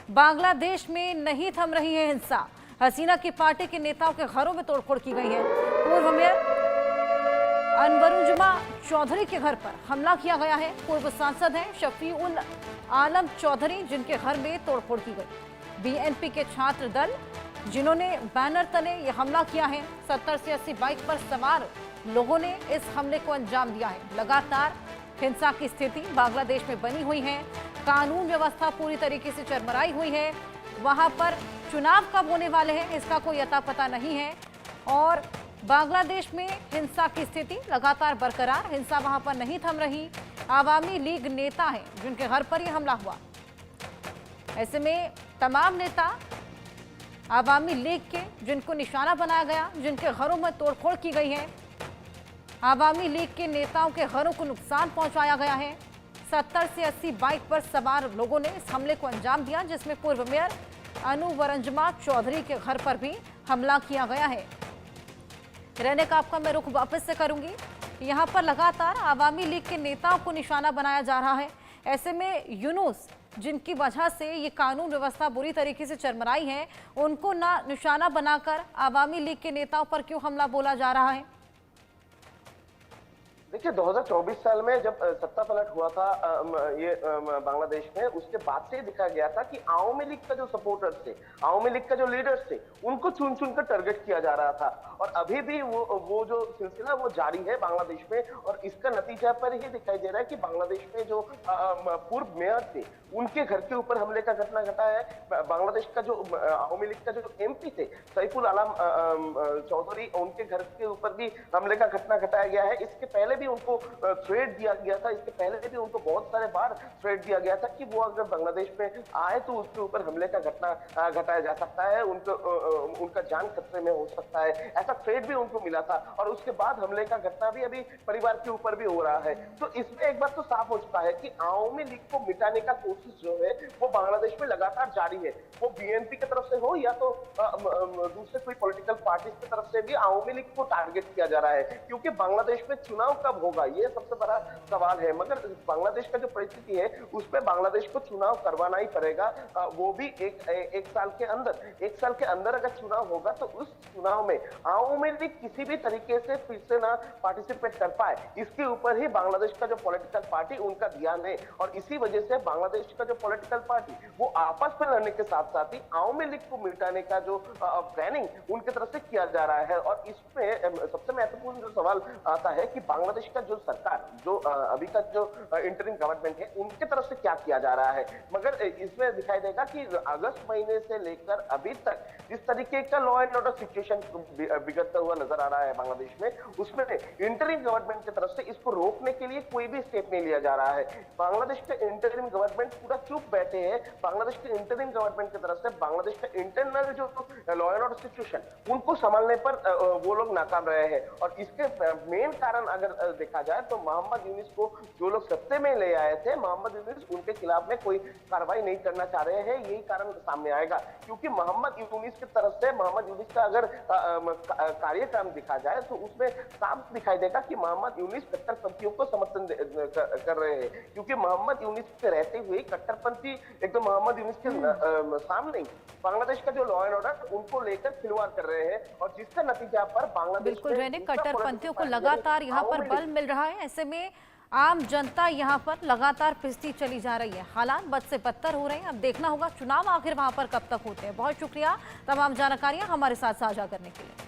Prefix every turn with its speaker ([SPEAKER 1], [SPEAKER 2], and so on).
[SPEAKER 1] बांग्लादेश में नहीं थम रही है हिंसा। हसीना की पार्टी के नेताओं के घरों में तोड़फोड़ की गई है। पूर्व मेयर अनवरुजुमा चौधरी के घर पर हमला किया गया है। पूर्व सांसद हैं शफीउल आलम चौधरी, जिनके घर में तोड़फोड़ की गई। बीएनपी के छात्र दल जिन्होंने बैनर तले ये हमला किया है। 70 से 80 बाइक पर सवार लोगों ने इस हमले को अंजाम दिया है। लगातार हिंसा की स्थिति बांग्लादेश में बनी हुई है। कानून व्यवस्था पूरी तरीके से चरमराई हुई है। वहां पर चुनाव कब होने वाले हैं इसका कोई अता पता नहीं है। और बांग्लादेश में हिंसा की स्थिति लगातार बरकरार। हिंसा वहां पर नहीं थम रही। आवामी लीग नेता हैं जिनके घर पर यह हमला हुआ। ऐसे में तमाम नेता आवामी लीग के जिनको निशाना बनाया गया, जिनके घरों में तोड़फोड़ की गई है, आवामी लीग के नेताओं के घरों को नुकसान पहुंचाया गया है। 70 से 80 बाइक पर सवार लोगों ने इस हमले को अंजाम दिया, जिसमें पूर्व मेयर अनुवरंजमा चौधरी के घर पर भी हमला किया गया है। रहने का आपका मैं रुख वापस से करूंगी। यहां पर लगातार आवामी लीग के नेताओं को निशाना बनाया जा रहा है। ऐसे में यूनुस, जिनकी वजह से ये कानून व्यवस्था बुरी तरीके से चरमराई है, उनको ना निशाना बनाकर आवामी लीग के नेताओं पर क्यों हमला बोला जा रहा है?
[SPEAKER 2] देखिए 2024 साल में जब सत्ता पलट हुआ था ये बांग्लादेश में, उसके बाद से दिखा गया था कि आवामी लीग का जो सपोर्टर्स थे, आवामी लीग का जो लीडर्स थे, उनको चुन चुन कर टारगेट किया जा रहा था। और अभी भी वो जो सिलसिला वो जारी है बांग्लादेश में। और इसका नतीजा पर ही दिखाई दे रहा है कि बांग्लादेश में जो पूर्व मेयर थे, उनके घर के ऊपर हमले का घटना घटा है। बांग्लादेश का जो आवामी लीग का जो एमपी थे सैफुल आलम चौधरी, उनके घर के ऊपर भी हमले का घटना घटाया गया है। इसके पहले भी उनको थ्रेट दिया गया था। इसके पहले भी उनको बहुत सारे बार थ्रेट दिया गया था कि वो अगर बांग्लादेश में आए तो उसके ऊपर हमले का घटना घटाया जा सकता है, उनका जान खतरे में हो सकता है, ऐसा थ्रेट भी उनको मिला था। और उसके बाद हमले का घटना भी अभी परिवार के ऊपर भी हो रहा है। तो इसमें एक बात तो साफ हो चुका है कि आवामी लीग को मिटाने का कोशिश जो है वो बांग्लादेश में लगातार जारी है। वो बीएनपी की तरफ से हो या तो दूसरे कोई पॉलिटिकल पार्टी की तरफ से भी आवामी लीग को टारगेट किया जा रहा है। क्योंकि बांग्लादेश में चुनाव कब होगा ये सबसे बड़ा सवाल है। मगर बांग्लादेश का जो परिस्थिति है उसमें बांग्लादेश को चुनाव करवाना ही पड़ेगा, वो भी एक साल के अंदर। एक साल के अंदर अगर चुनाव होगा तो उस चुनाव में आवामी लीग किसी भी तरीके से फिर से ना पार्टिसिपेट कर पाए, इसके ऊपर ही बांग्लादेश का जो पॉलिटिकल पार्टी उनका ध्यान है। और इसी वजह से बांग्लादेश का जो पॉलिटिकल पार्टी वो आपस में लड़ने के साथ साथ ही आवामी लीग को मिटाने का जो प्लानिंग उनकी तरफ से किया जा रहा है। और इसमें सबसे महत्वपूर्ण जो सवाल आता है कि बांग्लादेश का जो सरकार, जो अभी का जो इंटरिम गवर्नमेंट है, उनके तरफ से क्या किया जा रहा है। मगर इसमें दिखाई देगा कि अगस्त महीने से लेकर अभी तक जिस तरीके का लॉ एंड ऑर्डर सिचुएशन बिगड़ता हुआ नजर आ रहा है बांग्लादेश में, उसमें इंटरिम गवर्नमेंट की तरफ से इसको रोकने के लिए कोई भी स्टेप नहीं लिया जा रहा है। बांग्लादेश के इंटरिम गवर्नमेंट पूरा चुप बैठे हैं। बांग्लादेश के इंटरिम गवर्नमेंट की तरफ से बांग्लादेश का इंटरनल जो लॉ एंड ऑर्डर सिचुएशन उनको संभालने पर वो लोग नाकाम रहे हैं। और इसके मेन कारण अगर देखा जाए तो मोहम्मद यूनुस को जो लोग सत्ते में ले आए थे, मोहम्मद यूनुस उनके खिलाफ में कोई कार्रवाई नहीं करना चाह रहे हैं। यही कारण सामने आएगा क्योंकि मोहम्मद यूनुस की तरफ से मोहम्मद यूनुस का अगर कार्यक्रम दिखा जाए तो उसमें साफ दिखाई देगा कि मोहम्मद यूनुस कट्टरपंथियों को समर्थन कर रहे हैं। क्योंकि मोहम्मद यूनुस के रहते हुए कट्टरपंथी एकदम मोहम्मद यूनुस के सामने बांग्लादेश का जो लॉ एंड ऑर्डर उनको लेकर खिलवाड़ कर रहे हैं। और जिसका नतीजा पर बांग्लादेश
[SPEAKER 1] बिल्कुल रहने कट्टरपंथियों को लगातार यहाँ पर बल मिल रहा है। ऐसे में आम जनता यहाँ पर लगातार पिसती चली जा रही है। हालात बद से बदतर हो रहे हैं। अब देखना होगा चुनाव आखिर वहां पर कब तक होते हैं। बहुत शुक्रिया तमाम जानकारियां हमारे साथ साझा करने के लिए।